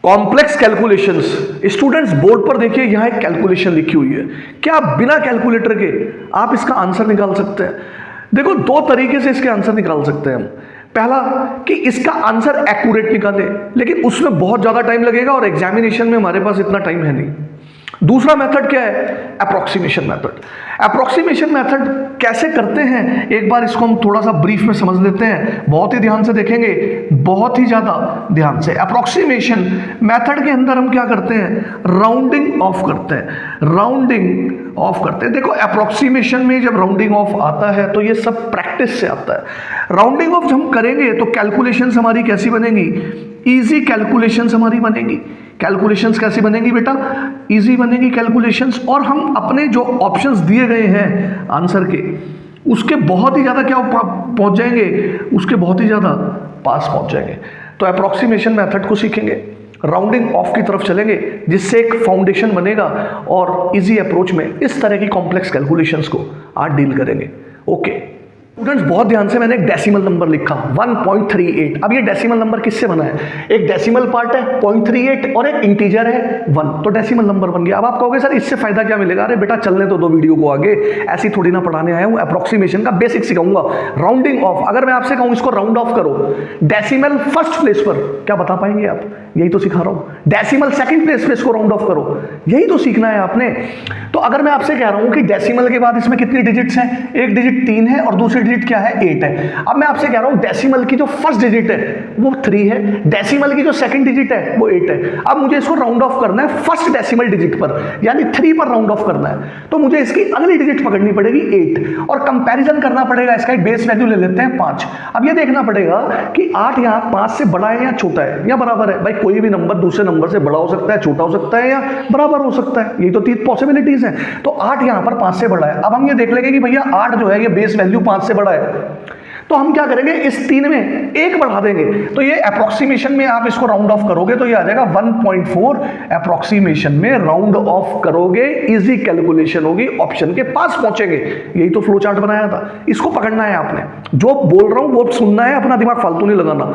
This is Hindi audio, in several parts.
Complex calculations. स्टूडेंट्स बोर्ड पर देखिए यहां एक कैलकुलेशन लिखी हुई है। क्या बिना कैलकुलेटर के आप इसका आंसर निकाल सकते हैं? देखो दो तरीके से इसके आंसर निकाल सकते हैं हम। पहला कि इसका आंसर एक्यूरेट निकाले, लेकिन उसमें बहुत ज्यादा टाइम लगेगा और एग्जामिनेशन में हमारे पास इतना टाइम है नहीं। दूसरा मेथड क्या है? Approximation method. अप्रोक्सीमेशन मेथड कैसे करते हैं एक बार इसको हम थोड़ा सा ब्रीफ में समझ लेते हैं। बहुत ही ध्यान से देखेंगे, बहुत ही ज्यादा ध्यान से। अप्रोक्सीमेशन मेथड के अंदर हम क्या करते हैं? राउंडिंग ऑफ करते हैं। राउंडिंग ऑफ करते हैं। देखो अप्रोक्सीमेशन में जब राउंडिंग ऑफ आता है तो ये सब प्रैक्टिस से आता है। राउंडिंग ऑफ जब हम करेंगे तो कैलकुलेशंस हमारी कैसी बनेंगी? इजी कैलकुलेशंस हमारी बनेंगी। कैलकुलेशंस कैसी बनेंगी बेटा? इजी बनेगी कैलकुलेशंस। और हम अपने जो ऑप्शंस दिए गए हैं आंसर के, उसके बहुत ही ज़्यादा क्या पहुंच जाएंगे? उसके बहुत ही ज़्यादा पास पहुंच जाएंगे। तो अप्रोक्सीमेशन मेथड को सीखेंगे, राउंडिंग ऑफ की तरफ चलेंगे, जिससे एक फाउंडेशन बनेगा और इजी अप्रोच में इस तरह की कॉम्प्लेक्स कैलकुलेशंस को आज डील करेंगे। ओके स्टूडेंट्स, बहुत ध्यान से मैंने एक डेसिमल नंबर लिखा 1.38। अब ये डेसिमल नंबर किससे बना है? एक डेसिमल पार्ट है 0.38 और एक इंटीजर है 1, तो डेसिमल नंबर बन गया। अब आप कहोगे सर इससे फायदा क्या मिलेगा? अरे बेटा चलने तो दो वीडियो को आगे, ऐसी थोड़ी ना पढ़ाने आया हूं। अप्रोक्सीमेशन का बेसिक सिखाऊंगा। राउंडिंग ऑफ, अगर मैं आपसे कहूं इसको राउंड ऑफ करो डेसिमल फर्स्ट प्लेस पर, क्या बता पाएंगे आप? यही तो सिखा रहा हूं। डेसिमल सेकंड प्लेस पे इसको राउंड ऑफ करो, यही तो सीखना है आपने। तो अगर मैं आपसे कह रहा हूं कि डेसिमल के बाद इसमें कितनी डिजिट्स हैं? एक डिजिट 3 है और दूसरी डिजिट क्या है? 8 है। अब मैं आपसे कह रहा हूं डेसिमल की जो फर्स्ट डिजिट है वो 3 है, डेसिमल की जो सेकंड डिजिट है वो 8 है। अब मुझे इसको राउंड ऑफ करना है फर्स्ट डेसिमल डिजिट पर, यानी 3 पर राउंड ऑफ करना है। तो मुझे इसकी अगली डिजिट पकड़नी पड़ेगी 8 और कंपैरिजन करना पड़ेगा। इसका एक बेस वैल्यू ले लेते हैं 5। अब ये देखना पड़ेगा कि 8 यहां 5 से बड़ा है या छोटा है या बराबर है। भाई कोई भी नंबर दूसरे नंबर से बड़ा हो सकता है, छोटा हो सकता है या बराबर हो सकता है। यही तो 3 पॉसिबिलिटीज हैं। तो 8 यहां पर 5 से बड़ा है। अब हम ये देख लेंगे कि भैया 8 जो है ये बेस वैल्यू 5 से बड़ा है, तो हम क्या करेंगे? इस 3 में 1 बढ़ा देंगे। तो ये अप्रोक्सीमेशन में आप इसको राउंड ऑफ करोगे तो ये आ जाएगा 1.4। अप्रोक्सीमेशन में राउंड ऑफ करोगे, इजी कैलकुलेशन होगी, ऑप्शन के पास पहुंचेंगे। यही तो फ्लो चार्ट बनाया था। इसको पकड़ना है आपने, जो बोल रहा हूं वो सुनना है, अपना दिमाग फालतू नहीं लगाना।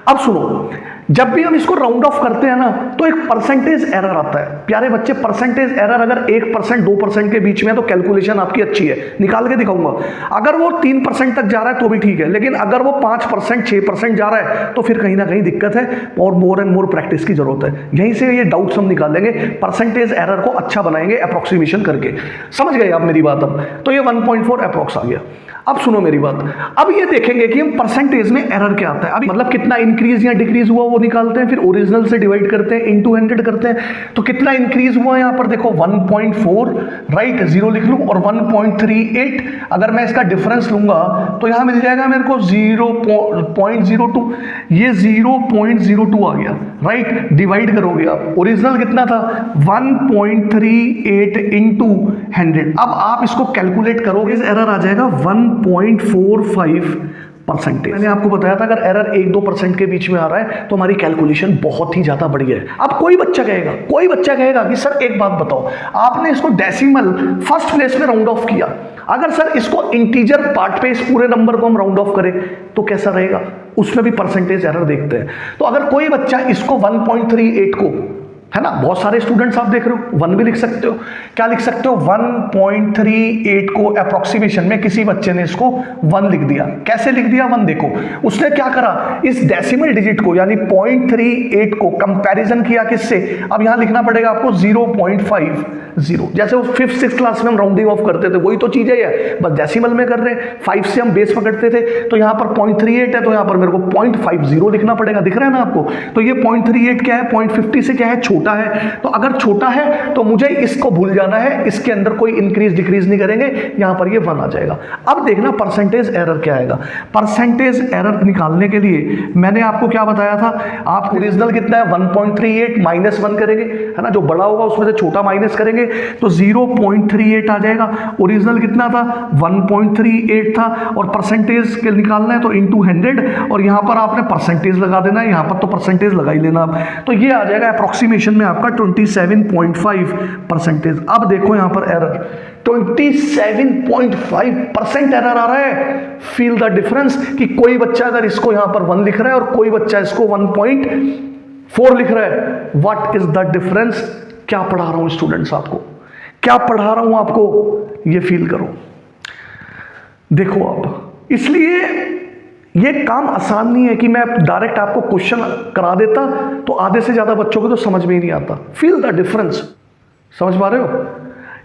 अब सुनो, जब भी हम इसको राउंड ऑफ करते हैं ना तो एक परसेंटेज एरर आता है। प्यारे बच्चे, परसेंटेज एरर अगर 1% 2% के बीच में है तो कैलकुलेशन आपकी अच्छी है, निकाल के दिखाऊंगा। अगर वो 3% तक जा रहा है तो भी ठीक है, लेकिन अगर वो 5% 6% जा रहा है तो फिर कहीं ना कहीं दिक्कत है और मोर एंड मोर प्रैक्टिस की जरूरत है। यहीं से ये डाउट्स हम निकालेंगे, परसेंटेज एरर को अच्छा बनाएंगे अप्रोक्सीमेशन करके। समझ गए आप मेरी बात? अब तो ये 1.4 अप्रोक्स आ गया। अब सुनो मेरी बात, अब ये देखेंगे कि हम परसेंटेज में एरर क्या आता है। अभी मतलब कितना इंक्रीज या डिक्रीज हुआ वो निकालते हैं, फिर ओरिजिनल से डिवाइड करते हैं, इनटू 100 करते हैं। तो कितना इंक्रीज हुआ यहां पर देखो 1.4, राइट, 0 लिख लूं, और 1.38 अगर मैं इसका डिफरेंस लूंगा तो यहां मिल जाएगा मेरे को 0.02। ये 0.02 आ गया, राइट। डिवाइड करोगे आप, ओरिजिनल कितना था? 1.38 इंटू 100। अब आप इसको कैलकुलेट करोगे, एरर आ जाएगा 1.45%। मैंने आपको बताया था अगर एरर 1-2% के बीच में आ रहा है तो हमारी कैलकुलेशन बहुत ही ज्यादा बढ़िया है। अब कोई बच्चा कहेगा कि सर एक बात बताओ, आपने इसको डेसिमल फर्स्ट प्लेस में राउंड ऑफ किया, अगर सर इसको इंटीजर पार्ट पे इस पूरे नंबर को हम राउंड ऑफ करें तो कैसा रहेगा? उसमें भी परसेंटेज एरर देखते हैं। तो अगर कोई बच्चा इसको 1.38 को, है ना, बहुत सारे स्टूडेंट्स आप देख रहे हो 1 भी लिख सकते हो। क्या लिख सकते हो? 1.38 को अप्रोक्सीमेशन में किसी बच्चे ने इसको 1 लिख दिया। कैसे लिख दिया 1? देखो उसने क्या करा, इस डेसिमल डिजिट को यानी 0.38 को कंपैरिजन किया किससे? अब यहां लिखना पड़ेगा आपको 0.50। जैसे वो 5th-6th क्लास में हम राउंडिंग ऑफ करते थे, वही तो चीज है, बस डेसिमल में कर रहे हैं। 5 से हम बेस पकड़ते थे, तो यहां पर 0.38 है तो यहां पर मेरे को 0.50 लिखना पड़ेगा। दिख रहा है ना आपको? तो ये 0.38 क्या है? 0.50 से क्या है? छोटा है। तो अगर छोटा है तो मुझे इसको भूल जाना है, इसके अंदर कोई इंक्रीज डिक्रीज नहीं करेंगे, यहां पर ये 1 आ जाएगा। अब देखना परसेंटेज एरर क्या आएगा। परसेंटेज एरर निकालने के लिए मैंने आपको क्या बताया था? आप ओरिजिनल कितना है 1.38 माइनस 1 करेंगे, है ना, जो बड़ा होगा उसमें से छोटा माइनस करेंगे तो 0.38 आ जाएगा। ओरिजिनल कितना था? 1.38 था, और परसेंटेज के निकालना है तो इंटू 100, और यहां पर आपने परसेंटेज लगा देना है, यहां पर तो परसेंटेज लगा ही लेना आप। तो ये आ जाएगा अप्रोक्सीमेशन में आपका 27.5%। अब देखो यहां पर एरर 27.5% एरर आ रहा है। फील द डिफरेंस कि कोई बच्चा अगर इसको यहां पर 1 लिख रहा है और कोई बच्चा इसको 1. 4 लिख रहा है, व्हाट इज द डिफरेंस? क्या पढ़ा रहा हूं स्टूडेंट्स आपको, क्या पढ़ा रहा हूं आपको, ये फील करो। देखो आप, इसलिए ये काम आसान नहीं है कि मैं डायरेक्ट आपको क्वेश्चन करा देता तो आधे से ज्यादा बच्चों को तो समझ में ही नहीं आता। फील द डिफरेंस, समझ पा रहे हो?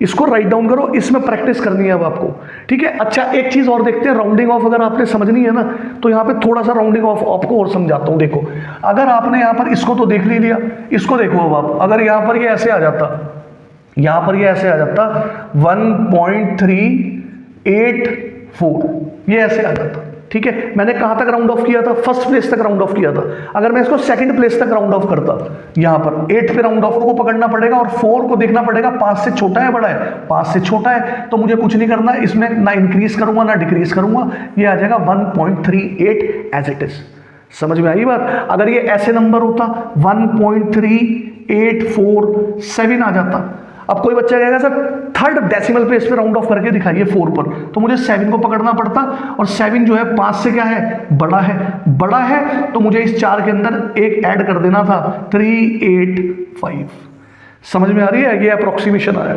इसको राइट डाउन करो, इसमें प्रैक्टिस करनी है अब आपको, ठीक है। अच्छा, एक चीज और देखते हैं, राउंडिंग ऑफ अगर आपने समझनी है ना तो यहाँ पे थोड़ा सा राउंडिंग ऑफ आपको और समझाता हूँ। देखो, अगर आपने यहाँ पर इसको तो देख लिया, इसको देखो अब आप, अगर यहाँ पर ये ऐसे आ जाता, यहाँ पर ये ऐसे आ जाता 1.384, ये ऐसे आ जाता, ठीक है। मैंने कहां तक राउंड ऑफ किया था? फर्स्ट प्लेस तक राउंड ऑफ किया था। अगर मैं इसको सेकंड प्लेस तक राउंड ऑफ करता, यहां पर 8 पे राउंड ऑफ को पकड़ना पड़ेगा और 4 को देखना पड़ेगा 5 से छोटा है बड़ा है। 5 से छोटा है तो मुझे कुछ नहीं करना, इसमें ना इंक्रीज करूंगा ना डिक्रीज करूंगा, ये आ जाएगा 1.38 एज इट इज। समझ में आई बात? अगर ये ऐसे नंबर होता 1.3847 आ जाता। अब कोई बच्चा कहेगा सर थर्ड डेसिमल प्लेस पे राउंड ऑफ करके दिखाइए 4 पर, तो मुझे 7 को पकड़ना पड़ता और 7 जो है 5 से क्या है? बड़ा है। बड़ा है तो मुझे इस 4 के अंदर एक ऐड कर देना था 385। समझ में आ रही है? ये अप्रोक्सीमेशन आया।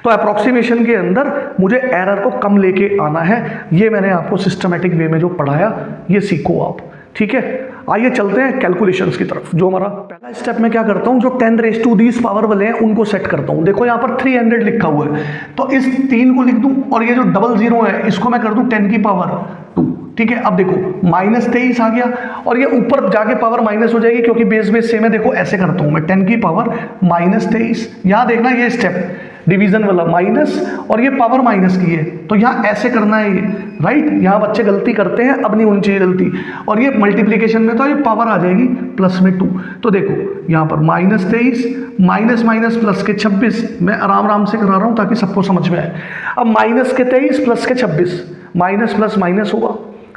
तो अप्रोक्सीमेशन के अंदर मुझे एरर को कम लेके आना है। ये मैंने आपको सिस्टमेटिक वे में जो पढ़ाया ये सीखो आप, ठीक है। आइए चलते हैं कैलकुलेशंस की तरफ। जो हमारा पहला स्टेप में क्या करता हूं, जो 10⁻⁻³ पावर वाले हैं उनको सेट करता हूं। देखो यहां पर 300 लिखा हुआ है, तो इस 3 को लिख दूं और ये जो 00 है इसको मैं कर दूं 10⁻², ठीक है। अब देखो -23 आ गया और ये ऊपर जाके पावर माइनस हो जाएगी क्योंकि बेस सेम है। देखो ऐसे करता हूं मैं 10⁻23, यहां देखना ये स्टेप डिवीजन वाला माइनस और ये पावर माइनस की है, तो यहां ऐसे करना है ये, राइट। यहां बच्चे गलती करते हैं, अब नहीं होनी चाहिए गलती। और ये मल्टीप्लीकेशन में तो ये पावर आ जाएगी प्लस में 2। तो देखो यहां पर -23 माइनस माइनस प्लस के 26, मैं आराम से करा रहा हूं ताकि सबको समझ में आए। अब -23 प्लस के 26, माइनस प्लस माइनस होगा,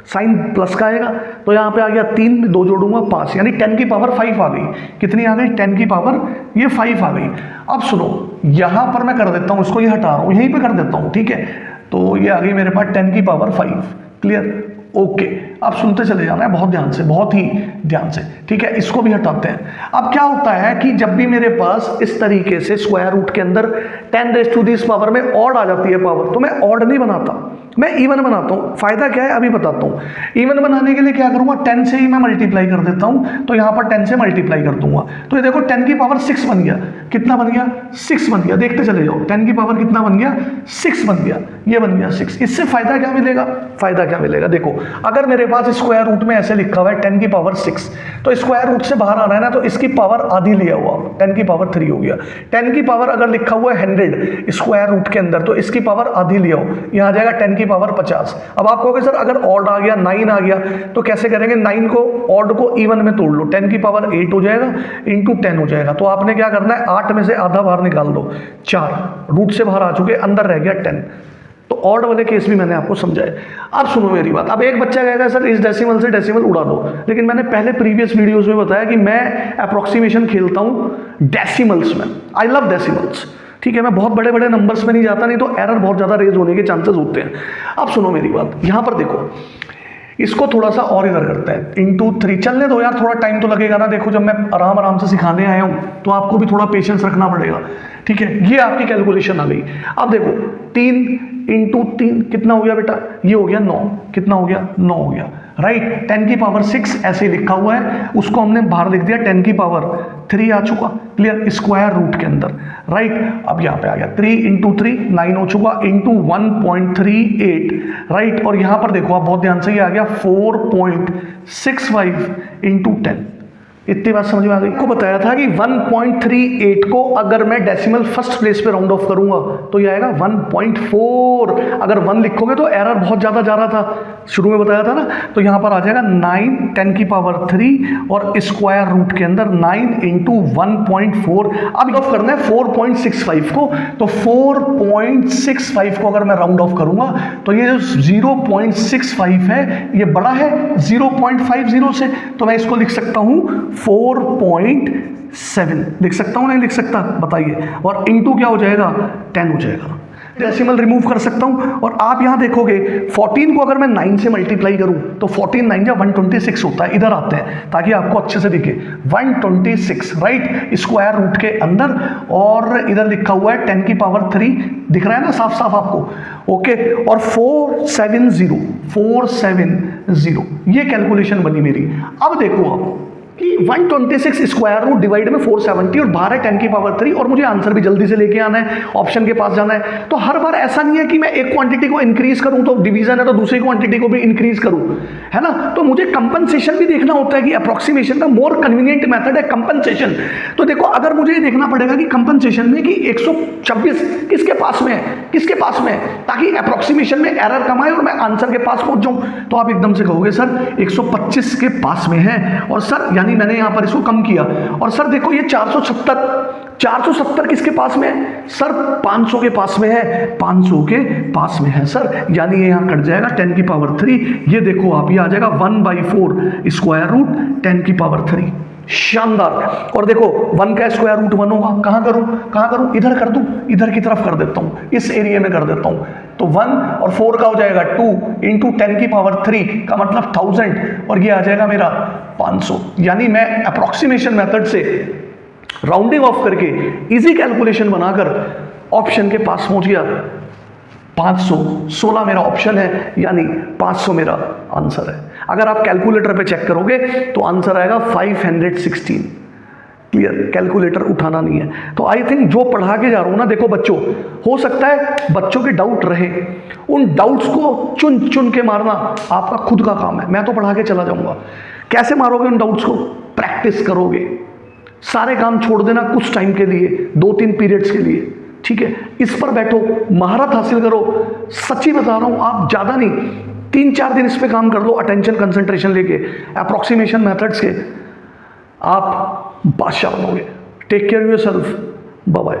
साइन प्लस का आएगा, तो यहाँ पे आ गया 3 में 2 जोड़ूंगा 5, यानी 10⁻5 आ गई। कितनी आ गई? 10⁻5 आ गई। अब सुनो, यहाँ पर मैं कर देता हूँ, इसको ये हटा रहा हूँ, यहीं पे कर देता हूँ, ठीक है। तो ये आ गई मेरे पास 10⁻5। क्लियर? ओके। अब सुनते चले जाना है बहुत ध्यान से, बहुत ही ध्यान से, ठीक है। इसको भी हटाते हैं। अब क्या होता है कि जब भी मेरे पास इस तरीके से स्क्वायर रूट के अंदर 10⁻³ पावर में ऑड आ जाती है पावर, तो मैं ऑड नहीं बनाता, मैं इवन बनाता हूं। फायदा क्या है अभी बताता हूं। इवन बनाने के लिए क्या करूंगा, 10 से ही मैं मल्टीप्लाई कर देता हूं, तो यहां पर 10 से मल्टीप्लाई कर दूंगा, तो ये देखो 10⁻6 बन गया। कितना बन गया? 6 बन गया। देखते चले जाओ, 10 कितना बन गया? 6 बन गया। ये बन गया 6। इससे फायदा क्या मिलेगा? फायदा क्या मिलेगा? देखो अगर मेरे पास स्क्वायर रूट में ऐसे लिखा हुआ है 10⁻6, तो स्क्वायर रूट से बाहर आ रहा है ना, तो इसकी पावर आधी लिया हुआ 10⁻3 हो गया। 10 की पावर अगर लिखा हुआ है 100 स्क्वायर रूट के अंदर, तो इसकी पावर आधी लिया हो, यहां आ जाएगा 10⁻50। अब आप कहोगे सर अगर ऑड आ गया 9 आ गया तो कैसे करेंगे? 9 को ऑड को इवन में तोड़ लो, 10⁸ हो जाएगा इंटू 10 हो जाएगा। तो आपने क्या करना है, 8 में से आधा बाहर निकाल दो, 4 रूट से बाहर आ चुके, अंदर रह गया 10। तो ऑड वाले केस भी मैंने आपको समझाया। अब सुनो मेरी बात। अब एक बच्चा कहेगा सर इस डेसिमल से डेसिमल उड़ा दो, लेकिन मैंने पहले प्रीवियस वीडियोस में बताया कि मैं अप्रोक्सीमेशन खेलता हूं डेसिमल्स में। आई लव डेसिमल्स, ठीक है। मैं बहुत बड़े बड़े नंबर्स में नहीं जाता, नहीं तो एरर बहुत ज्यादा रेज होने के चांसेस होते हैं। अब सुनो मेरी बात, यहां पर देखो, इसको थोड़ा सा और इधर करते हैं, इंटू 3 चलने दो यार, थोड़ा टाइम तो लगेगा ना। देखो जब मैं आराम से सिखाने आया हूं तो आपको भी थोड़ा पेशेंस रखना पड़ेगा, ठीक है। ये आपकी कैलकुलेशन आ गई। अब देखो 3 इंटू 3 कितना हो गया बेटा? ये हो गया 9। कितना हो गया? 9 हो गया, राइट। 10⁻6 ऐसे लिखा हुआ है, उसको हमने बाहर लिख दिया 10⁻3 आ चुका। क्लियर? स्क्वायर रूट के अंदर, राइट। अब यहाँ पे आ गया 3 इंटू 3 9 हो चुका, इंटू 1.38, राइट। और यहाँ पर देखो आप बहुत ध्यान से, ये आ गया 4.65 इंटू 10। इतनी बात समझ में आ गई। को बताया था कि 1.38 को अगर मैं डेसिमल फर्स्ट प्लेस पे राउंड ऑफ करूंगा तो ये आएगा 1.4। अगर 1 लिखोगे तो एरर बहुत ज्यादा जा रहा था, शुरू में बताया था ना। तो यहां पर आ जाएगा 9 10⁻3 और स्क्वायर रूट के अंदर 9 इंटू 1.4। अब ऑफ करना है 4.65 को, तो 4.65 को अगर मैं राउंड ऑफ करूंगा तो ये जो 0.65 है ये बड़ा है 0.50 से, तो मैं इसको लिख सकता हूं 4.7 लिख सकता हूं, नहीं लिख सकता? बताइए। और इंटू क्या हो जाएगा? 10 हो जाएगा। डेसिमल रिमूव कर सकता हूं और आप यहां देखोगे 14 को अगर मैं 9 से मल्टीप्लाई करूं तो 14 9 या 126 होता है। इधर आते हैं ताकि आपको अच्छे से दिखे 126 राइट स्क्वायर रूट के अंदर, और इधर लिखा हुआ है 10 की पावर 3 दिख रहा है ना साफ साफ आपको, ओके। और 470 ये कैलकुलेशन बनी मेरी। अब देखो आप कि 126 स्क्वायर रूट डिवाइड में 470 और बाहर है 10 की पावर 3 और मुझे आंसर भी जल्दी से लेके आना है, ऑप्शन के पास जाना है। तो हर बार ऐसा नहीं है कि मैं एक क्वांटिटी को इंक्रीज करूं तो डिवीजन है तो दूसरी क्वांटिटी को भी इंक्रीज करूं, है ना। तो मुझे कंपनसेशन भी देखना होता है कि अप्रोक्सीमेशन का मोर कन्वीनियंट मेथड है कंपनसेशन। तो देखो अगर मुझे ये देखना पड़ेगा कि कंपनसेशन में कि 126 किसके पास में है, किसके पास में है, ताकि अप्रोक्सीमेशन में एरर कम आए और मैं आंसर के पास पहुंच जाऊं। तो आप एकदम से कहोगे सर 125 के पास में है, और सर यानी मैंने यहां पर इसको कम किया, और सर देखो ये 470 किसके पास में है, सर 500 के पास में है, 500 के पास में है सर, यानी ये यहां कट जाएगा 10 की पावर 3। ये देखो आप ये आ जाएगा 1/4 स्क्वायर रूट 10 की पावर 3। शानदार। और देखो 1 का स्क्वायर रूट 1 होगा, कहां करूं, इधर कर दूं, इधर की तरफ कर देता हूं, इस एरिया में कर देता हूं। तो 1 और 4 का हो जाएगा 2 इंटू 10 की पावर 3 का मतलब 1000, और ये आ जाएगा मेरा 500। यानी मैं अप्रोक्सीमेशन मेथड से राउंडिंग ऑफ करके इजी कैलकुलेशन बनाकर ऑप्शन के पास पहुंच गया। 516 मेरा ऑप्शन है, यानी 500 मेरा आंसर है। अगर आप कैलकुलेटर पे चेक करोगे तो आंसर आएगा 516। क्लियर, कैलकुलेटर उठाना नहीं है। तो आई थिंक जो पढ़ा के जा रहा हूं ना, देखो बच्चों, हो सकता है बच्चों के डाउट रहे, उन डाउट्स को चुन चुन के मारना आपका खुद का काम है, मैं तो पढ़ा के चला जाऊंगा। कैसे मारोगे उन डाउट्स को? प्रैक्टिस करोगे, सारे काम छोड़ देना कुछ टाइम के लिए, 2-3 पीरियड्स के लिए, ठीक है। इस पर बैठो, महारत हासिल करो। सच्ची बता रहा हूं, आप ज्यादा नहीं 3-4 दिन इस पे काम कर लो, अटेंशन कंसंट्रेशन लेके, अप्रोक्सीमेशन मेथड्स के, आप बादशाह बनोगे। Take care yourself, bye bye.